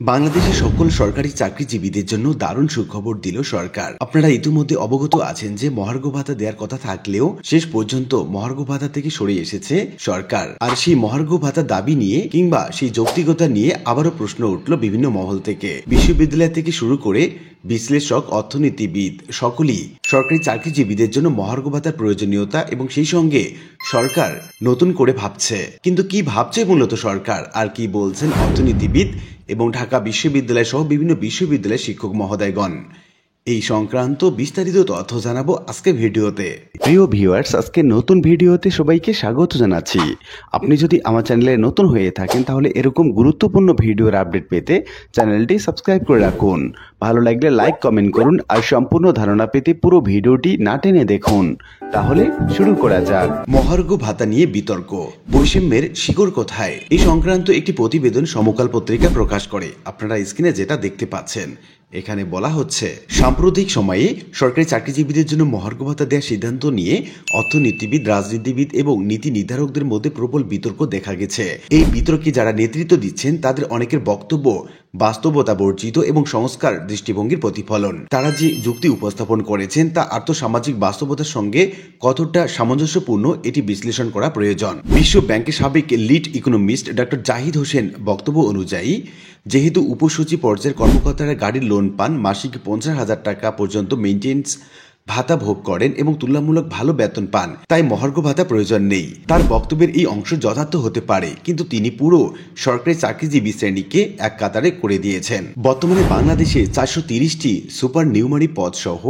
বাংলাদেশের সকল সরকারি চাকরিজীবীদের জন্য দারুণ সুখবর দিল সরকার। আপনারা ইতিমধ্যে অবগত আছেন যে মহার্ঘ ভাতা দেওয়ার কথা থাকলেও শেষ পর্যন্ত মহার্ঘ ভাতা থেকে সরে এসেছে সরকার। আর সেই মহার্ঘ ভাতা দাবি নিয়ে কিংবা সেই যৌক্তিকতা নিয়ে আবারও প্রশ্ন উঠল বিভিন্ন মহল থেকে। বিশ্ববিদ্যালয় থেকে শুরু করে বিশ্লেষক, অর্থনীতিবিদ সকলেই সরকারি চাকরিজীবীদের জন্য মহার্ঘ ভাতার প্রয়োজনীয়তা এবং সেই সঙ্গে সরকার নতুন করে ভাবছে। কিন্তু কি ভাবছে মূলত সরকার আর কি বলছেন অর্থনীতিবিদ এবং ঢাকা বিশ্ববিদ্যালয় সহ বিভিন্ন বিশ্ববিদ্যালয়ের শিক্ষক মহোদয়গণ, এই সংক্রান্ত বিস্তারিত তথ্য জানাবো আজকে ভিডিওতে। প্রিয় ভিউয়ার্স, আজকে নতুন ভিডিওতে সবাইকে স্বাগত জানাচ্ছি। আপনি যদি আমার চ্যানেলে নতুন হয়ে থাকেন তাহলে এরকম গুরুত্বপূর্ণ ভিডিওর আপডেট পেতে চ্যানেলটি সাবস্ক্রাইব করে রাখুন। ভালো লাগলে লাইক, কমেন্ট করুন আর সম্পূর্ণ ধারণা পেতে পুরো ভিডিওটি না টেনে দেখুন। তাহলে শুরু করা যাক। মহার্ঘ ভাতা নিয়ে বিতর্ক, বৈষম্যের শিকড় কোথায়, এই সংক্রান্ত একটি প্রতিবেদন সমকাল পত্রিকা প্রকাশ করে। আপনারা স্ক্রিনে যেটা দেখতে পাচ্ছেন, এখানে বলা হচ্ছে সাম্প্রতিক সময়ে সরকারি চাকরিজীবীদের জন্য মহার্ঘ ভাতা দেওয়ার সিদ্ধান্ত নিয়ে অর্থনীতিবিদ, রাজনীতিবিদ এবং নীতি নির্ধারকদের মধ্যে প্রবল বিতর্ক দেখা গেছে। এই বিতর্কে যারা নেতৃত্ব দিচ্ছেন তাদের অনেকের বক্তব্য বাস্তবতা বর্জিত এবং সংস্কার দৃষ্টিভঙ্গির প্রতিফলন। তারা যে যুক্তি উপস্থাপন করেছেন তা আর্থসামাজিক বাস্তবতার সঙ্গে কতটা সামঞ্জস্যপূর্ণ এটি বিশ্লেষণ করা প্রয়োজন। বিশ্ব ব্যাংকের সাবেক lead economist doctor Zahid Hossain বক্তব্য অনুযায়ী, যেহেতু উপসচিব পর্যায়ের কর্মকর্তারা গাড়ির লোন পান, মাসিক 50,000 টাকা পর্যন্ত মেইনটেন্স ভাতা ভোগ করেন এবং তুলনামূলক ভালো বেতন পান, তাই মহার্ঘ ভাতা প্রয়োজন নেই। তার বক্তব্যের এই অংশ যথার্থ হতে পারে, কিন্তু তিনি পুরো সরকারি চাকরিজীবী শ্রেণীকে এক কাতারে করে দিয়েছেন। বর্তমানে বাংলাদেশে 430টি সুপার নিউমারি পদ সহ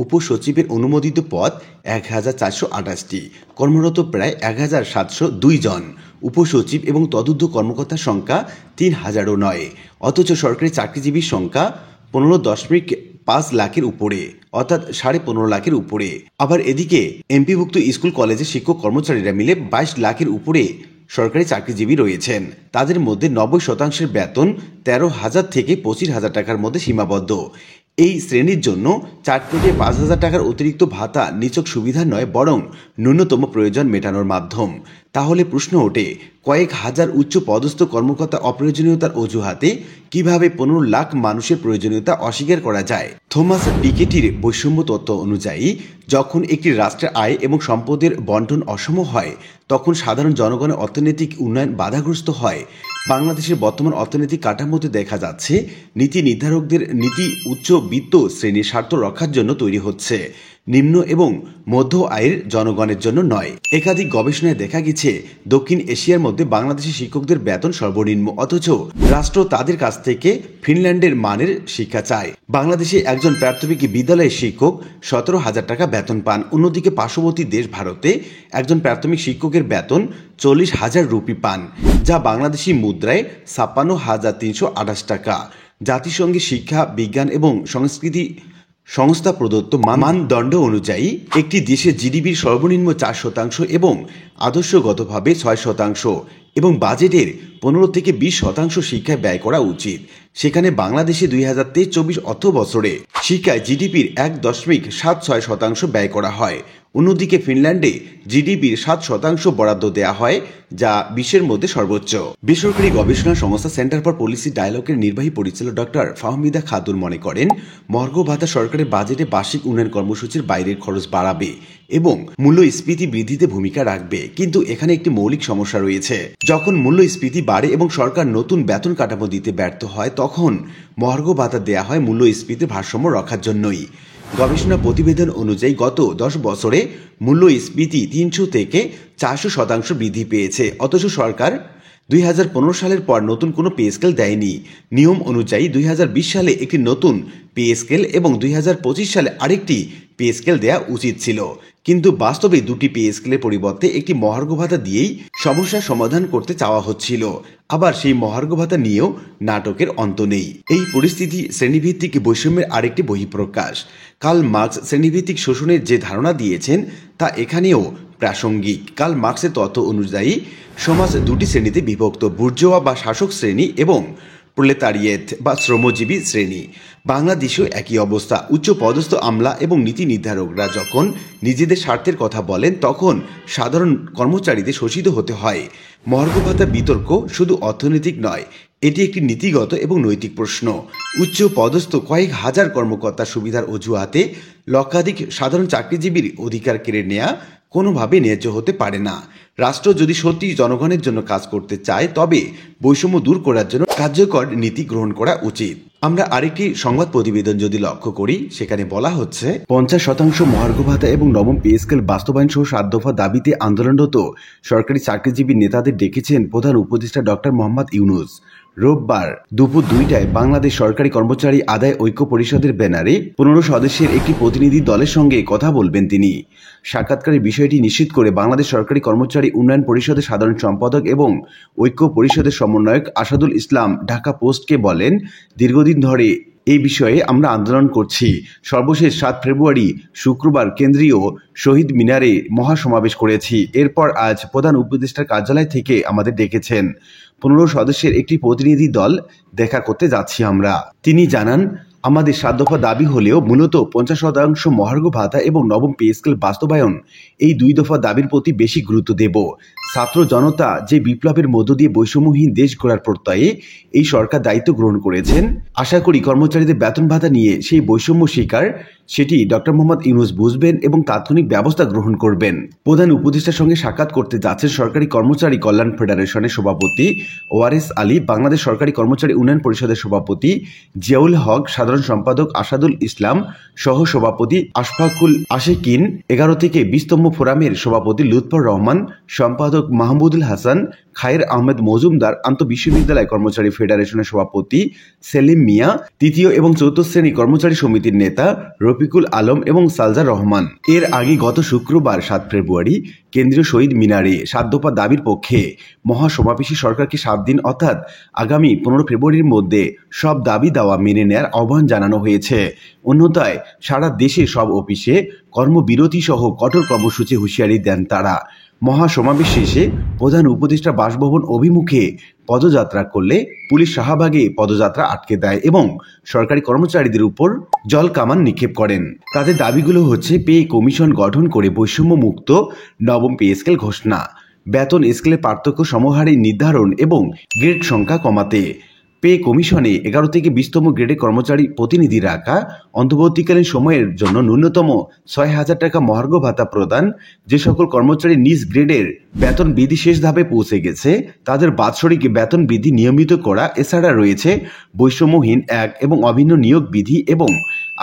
উপসচিবের অনুমোদিত পদ 1428টি, কর্মরত প্রায় 1702 জন। উপসচিব এবং তদূর্ধ্ব কর্মকর্তার সংখ্যা 3000ও নয়, অথচ সরকারি চাকরিজীবীর সংখ্যা 15.5 লাখের উপরে, অর্থাৎ 15.5 লাখের উপরে। আবার এদিকে এমপিভুক্ত স্কুল কলেজের শিক্ষক কর্মচারীরা মিলে 22 লাখের উপরে সরকারি চাকরিজীবী রয়েছেন। তাদের মধ্যে 90% বেতন 13,000 থেকে 25,000 টাকার মধ্যে সীমাবদ্ধ। এই শ্রেণীর জন্য 4 থেকে 5,000 টাকার অতিরিক্ত ভাতা নিছক সুবিধা নয়, বরং ন্যূনতম প্রয়োজন মেটানোর মাধ্যম। তাহলে প্রশ্ন ওঠে, কয়েক হাজার উচ্চ পদস্থ কর্মকর্তা অপ্রয়োজনীয়তার অজুহাতে কিভাবে 15 লাখ মানুষের প্রয়োজনীয়তা অস্বীকার করা যায়? থমাস পিকেটির বৈষম্য তত্ত্ব অনুযায়ী, যখন একটি রাষ্ট্রের আয় এবং সম্পদের বন্টন অসম হয় তখন সাধারণ জনগণের অর্থনৈতিক উন্নয়ন বাধাগ্রস্ত হয়। বাংলাদেশের বর্তমান অর্থনৈতিক কাঠামোতে দেখা যাচ্ছে নীতি নির্ধারকদের নীতি উচ্চবিত্ত শ্রেণীর স্বার্থ রক্ষার জন্য তৈরি হচ্ছে, নিম্ন এবং মধ্য আয়ের জনগণের জন্য নয়। একাধিক গবেষণায় দেখা গেছে দক্ষিণ এশিয়ার মধ্যে বাংলাদেশের শিক্ষকদের বেতন সর্বনিম্ন, অথচ রাষ্ট্র তাদের কাছ থেকে ফিনল্যান্ডের মানের শিক্ষা চায়। বাংলাদেশে একজন প্রাথমিক বিদ্যালয়ের শিক্ষক 17,000 টাকা বেতন পান। অন্যদিকে পার্শ্ববর্তী দেশ ভারতে একজন প্রাথমিক শিক্ষকের বেতন 40,000 রুপি পান, যা বাংলাদেশি মুদ্রায় 56,328 টাকা। জাতিসংঘের শিক্ষা, বিজ্ঞান এবং সংস্কৃতি সংস্থা প্রদত্ত মানদণ্ড অনুযায়ী একটি দেশের জিডিপির সর্বনিম্ন 4% এবং আদর্শগতভাবে 6% এবং বাজেটের 15 থেকে 20% শিক্ষায় ব্যয় করা উচিত। সেখানে বাংলাদেশে 2023-24 অর্থ বছরে শিক্ষায় জিডিপির 1.76% ব্যয় করা হয়। অন্যদিকে ফিনল্যান্ডে জিডিপির 7% বরাদ্দ দেওয়া হয়, যা বিশ্বের মধ্যে সর্বোচ্চ। বেসরকারি গবেষণা সংস্থা সেন্টার ফর পলিসি ডায়ালগের নির্বাহী পরিচালক ডক্টর ফাহমিদা খাতুন মনে করেন, মহার্ঘ ভাতা সরকারের বাজেটে বার্ষিক উন্নয়ন কর্মসূচির বাইরের খরচ বাড়াবে এবং মূল্যস্ফীতি বৃদ্ধিতে ভূমিকা রাখবে। কিন্তু এখানে একটি মৌলিক সমস্যা রয়েছে। যখন মূল্যস্ফীতি বাড়ে এবং সরকার নতুন বেতন কাঠামো দিতে ব্যর্থ হয়, তখন মহার্ঘ ভাতা দেওয়া হয় মূল্যস্ফীতির ভারসাম্য রক্ষার জন্যই। গবেষণা প্রতিবেদন অনুযায়ী গত 10 বছরে মূল্যস্ফীতি 300 থেকে 400% বৃদ্ধি পেয়েছে, অথচ সরকার 2015 সালের পর নতুন কোনো পে স্কেল দেয়নি। নিয়ম অনুযায়ী 2020 সালে একটি নতুন পে স্কেল এবং 2025 সালে আরেকটি পে স্কেল দেওয়া উচিত ছিল, কিন্তু বাস্তবে দুটি পে স্কেলের পরিবর্তে একটি মহার্ঘ ভাতা দিয়েই সমস্যার সমাধান করতে চাওয়া হচ্ছিল। আবার সেই মহার্ঘ ভাতা নিয়েও নাটকের অন্ত নেই। এই পরিস্থিতি শ্রেণীভিত্তিক বৈষম্যের আরেকটি বহিঃপ্রকাশ। কার্ল মার্কস শ্রেণীভিত্তিক শোষণের যে ধারণা দিয়েছেন তা এখানেও প্রাসঙ্গিক। কার্ল মার্কসের তত্ত্ব অনুযায়ী সমাজ দুটি শ্রেণীতে বিভক্ত, বুর্জোয়া বা শাসক শ্রেণী এবং প্রলেতারিয়েত বা শ্রমজীবী শ্রেণী। বাংলাদেশেও একই অবস্থা। উচ্চ পদস্থ আমলা এবং নীতি নির্ধারকরা যখন নিজেদের স্বার্থের কথা বলেন তখন সাধারণ কর্মচারীদের শোষিত হতে হয়। মহার্ঘ ভাতার বিতর্ক শুধু অর্থনৈতিক নয়, এটি একটি নীতিগত এবং নৈতিক প্রশ্ন। উচ্চ পদস্থ কয়েক হাজার কর্মকর্তার সুবিধার অজুহাতে লক্ষাধিক সাধারণ চাকরিজীবীর অধিকার কেড়ে নেওয়া কোনোভাবে ন্যায্য হতে পারে না। রাষ্ট্র যদি সত্যি জনগণের জন্য কাজ করতে চায় তবে বৈষম্য দূর করার জন্য কার্যকর নীতি গ্রহণ করা উচিত। আমরা আরেকটি সংবাদ প্রতিবেদন যদি লক্ষ্য করি, সেখানে বলা হচ্ছে 50% মহার্ঘ ভাতা এবং নবম পে স্কেল বাস্তবায়ন সহ 7 দফা দাবিতে আন্দোলনরত সরকারি চাকরিজীবী নেতাদের ডেকেছেন প্রধান উপদেষ্টা ডক্টর মোহাম্মদ ইউনূস। রোববার দুপুর 2টায় বাংলাদেশ সরকারি কর্মচারী আদায় ঐক্য পরিষদের ব্যানারে 15 সদস্যের একটি প্রতিনিধি দলের সঙ্গে কথা বলবেন তিনি। সাক্ষাৎকারে বিষয়টি নিশ্চিত করে বাংলাদেশ সরকারি কর্মচারী উন্নয়ন পরিষদের সাধারণ সম্পাদক এবং ঐক্য পরিষদের সমন্বয়ক আসাদুল ইসলাম ঢাকা পোস্টকে বলেন, দীর্ঘদিন ধরে এই বিষয়ে আমরা আন্দোলন করছি। সর্বশেষ 7 ফেব্রুয়ারি শুক্রবার কেন্দ্রীয় শহীদ মিনারে মহাসমাবেশ করেছি। এরপর আজ প্রধান উপদেষ্টার কার্যালয় থেকে আমাদের ডেকেছেন। 15 সদস্যের একটি প্রতিনিধি দল দেখা করতে যাচ্ছি আমরা। তিনি জানান, আমাদের 7 দফা দাবি হলেও মূলত 50% মহার্ঘ ভাতা এবং নবম পে স্কেল বাস্তবায়ন, এই 2 দফা দাবির প্রতি বেশি গুরুত্ব দেব। ছাত্র জনতা যে বিপ্লবের মধ্য দিয়ে বৈষম্যহীন দেশ গড়ার প্রত্যয়ে এই সরকার দায়িত্ব গ্রহণ করেছেন, আশা করি কর্মচারীদের বেতন ভাতা নিয়ে সেই বৈষম্য শিকার সেটি ডক্টর মোহাম্মদ ইউনূস বুঝবেন এবং তাৎক্ষণিক ব্যবস্থা গ্রহণ করবেন। প্রধান উপদেষ্টার সঙ্গে সাক্ষাৎ করতে যাচ্ছেন সরকারি কর্মচারী কল্যাণ ফেডারেশনের সভাপতি ওয়ারেস আলী, বাংলাদেশ সরকারি কর্মচারী উন্নয়ন পরিষদের সভাপতি জিয়াউল হক, সাধারণ সম্পাদক আসাদুল ইসলাম, সহ সভাপতি আশফাকুল আশেকিন, 11 থেকে 20তম ফোরামের সভাপতি লুৎফর রহমান, সম্পাদক মাহমুদুল হাসান, খায়ের আহমেদ মজুমদার, আন্তঃবিশ্ববিদ্যালয় কর্মচারী ফেডারেশনের সভাপতি সেলিম মিয়া, 3য় এবং 4র্থ শ্রেণী কর্মচারী সমিতির নেতা রফিকুল আলম এবং সালজার রহমান। এর আগে গত শুক্রবার 7 ফেব্রুয়ারি কেন্দ্রীয় শহীদ মিনারে 7 দফা দাবির পক্ষে মহাসমাবেশে সরকারকে 7 দিন অর্থাৎ আগামী 15 ফেব্রুয়ারির মধ্যে সব দাবি দাওয়া মেনে নেয়ার আহ্বান জানানো হয়েছে। অন্যথায় সারা দেশে সব অফিসে কর্মবিরতি সহ কঠোর কর্মসূচি হুঁশিয়ারি দেন তারা। মহাসমাবেশ শেষে প্রধান উপদেষ্টা বাসভবন অভিমুখে পদযাত্রা করলে পুলিশ শাহবাগে পদযাত্রা আটকে দেয় এবং সরকারি কর্মচারীদের উপর জল কামান নিক্ষেপ করেন। তাদের দাবিগুলো হচ্ছে পে কমিশন গঠন করে বৈষম্য মুক্ত নবম পে স্কেল ঘোষণা, বেতন স্কেলের পার্থক্য সমহারে নির্ধারণ এবং গ্রেড সংখ্যা কমাতে, পে কমিশনে 11 থেকে 20তম গ্রেডে কর্মচারী প্রতিনিধি রাখা, অন্তর্বর্তীকালীন সময়ের জন্য ন্যূনতম 6,000 টাকা মহার্ঘ ভাতা প্রদান, যে সকল কর্মচারী নিজ গ্রেডের বেতন বৃদ্ধি শেষ ধাপে পৌঁছে গেছে তাদের বাৎসরিক বেতন বৃদ্ধি নিয়মিত করা। এছাড়া রয়েছে বৈষম্যহীন এক এবং অভিন্ন নিয়োগ বিধি এবং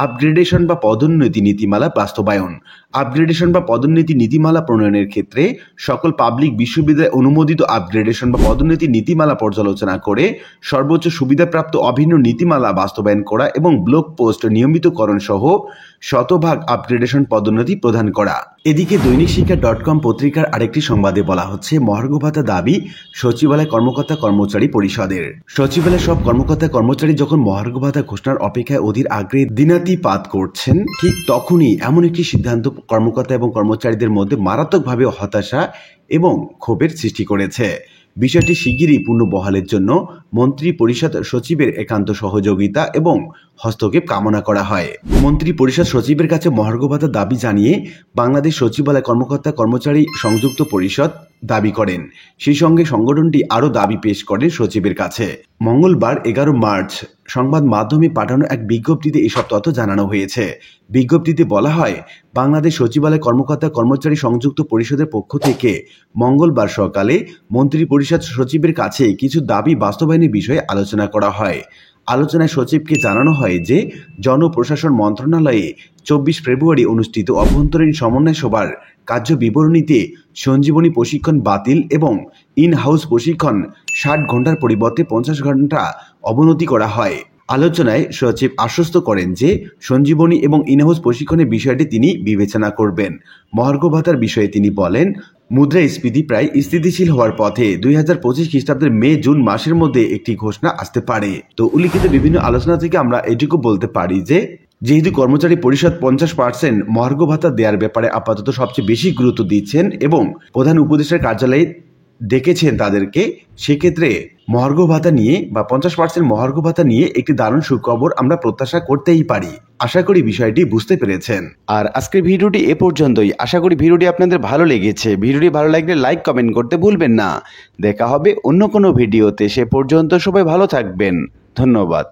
আপগ্রেডেশন বা পদোন্নতি নীতিমালা বাস্তবায়ন। আপগ্রেডেশন বা পদোন্নতি নীতিমালা প্রণয়নের ক্ষেত্রে সকল পাবলিক বিশ্ববিদ্যালয় অনুমোদিত আপগ্রেডেশন বা পদোন্নতি নীতিমালা পর্যালোচনা করে সর্বোচ্চ সুবিধাপ্রাপ্ত অভিন্ন নীতিমালা বাস্তবায়ন করা এবং ব্লক পোস্ট নিয়মিতকরণ সহ শতভাগ আপগ্রেডেশন পদোন্নতি প্রদান করা। এদিকে দৈনিক শিক্ষা .com পত্রিকার আরেকটি সংবাদে বলা হচ্ছে, মহার্ঘ ভাতা দাবি সচিবালয় কর্মকর্তা কর্মচারী পরিষদের। সচিবালয়ের সব কর্মকর্তা কর্মচারী যখন মহার্ঘ ভাতা ঘোষণার অপেক্ষায় অধীর আগ্রহে দিনাতিপাত করছেন, ঠিক তখনই এমন একটি সিদ্ধান্ত কর্মকর্তা এবং কর্মচারীদের মধ্যে মারাত্মকভাবে হতাশা এবং ক্ষোভের সৃষ্টি করেছে। বিষয়টি শিগগিরই পুনর্বহালের জন্য মন্ত্রী পরিষদ সচিবের একান্ত সহযোগিতা এবং হস্তক্ষেপ কামনা করা হয়। মন্ত্রী পরিষদ সচিবের কাছে মহার্ঘ ভাতা দাবি জানিয়ে বাংলাদেশ সচিবালয় কর্মকর্তা কর্মচারী সংযুক্ত পরিষদ দাবি করেন। সেই সঙ্গে সংগঠনটি আরও দাবি পেশ করে সচিবের কাছে। মঙ্গলবার 11 মার্চ সংবাদ মাধ্যমে পাঠানো এক বিজ্ঞপ্তিতে এসব তথ্য জানানো হয়েছে। বিজ্ঞপ্তিতে বলা হয়, বাংলাদেশ সচিবালয় কর্মকর্তা কর্মচারী সংযুক্ত পরিষদের পক্ষ থেকে মঙ্গলবার সকালে মন্ত্রী পরিষদ সচিবের কাছে কিছু দাবি বাস্তবায়নের বিষয়ে আলোচনা করা হয়। আলোচনায় সচিবকে জানানো হয় যে জনপ্রশাসন মন্ত্রণালয়ে 24 ফেব্রুয়ারি অনুষ্ঠিত অভ্যন্তরীণ সমন্বয় সভার কার্য বিবরণীতে সঞ্জীবনী প্রশিক্ষণ বাতিল এবং ইন হাউস প্রশিক্ষণ 60 ঘন্টার পরিবর্তে 50 ঘন্টা অবনতি করা হয়। আলোচনায় সচিব আশ্বস্ত করেন যে সঞ্জীবনী এবং ইনহাউস প্রশিক্ষণের বিষয়টি তিনি বিবেচনা করবেন। মহার্ঘ ভাতার বিষয়ে তিনি বলেন, মুদ্রাস্ফীতি প্রায় স্থিতিশীল হওয়ার পথে 2025 খ্রিস্টাব্দের মে জুন মাসের মধ্যে একটি ঘোষণা আসতে পারে। তো উল্লিখিত বিভিন্ন আলোচনা থেকে আমরা এটুকু বলতে পারি যে যেহেতু কর্মচারী পরিষদ 50% মহার্ঘ ভাতা দেওয়ার ব্যাপারে আপাতত সবচেয়ে বেশি গুরুত্ব দিচ্ছেন এবং প্রধান উপদেষ্টার কার্যালয়ে ডেকেছেন তাদেরকে, সেক্ষেত্রে মহার্ঘ ভাতা নিয়ে বা 50% মহার্ঘ ভাতা নিয়ে একটি দারুণ সুখবর আমরা প্রত্যাশা করতেই পারি। আশা করি বিষয়টি বুঝতে পেরেছেন। আর আজকের ভিডিওটি এ পর্যন্তই। আশা করি ভিডিওটি আপনাদের ভালো লেগেছে। ভিডিওটি ভালো লাগলে লাইক কমেন্ট করতে ভুলবেন না। দেখা হবে অন্য কোনো ভিডিওতে। সে পর্যন্ত সবাই ভালো থাকবেন। ধন্যবাদ।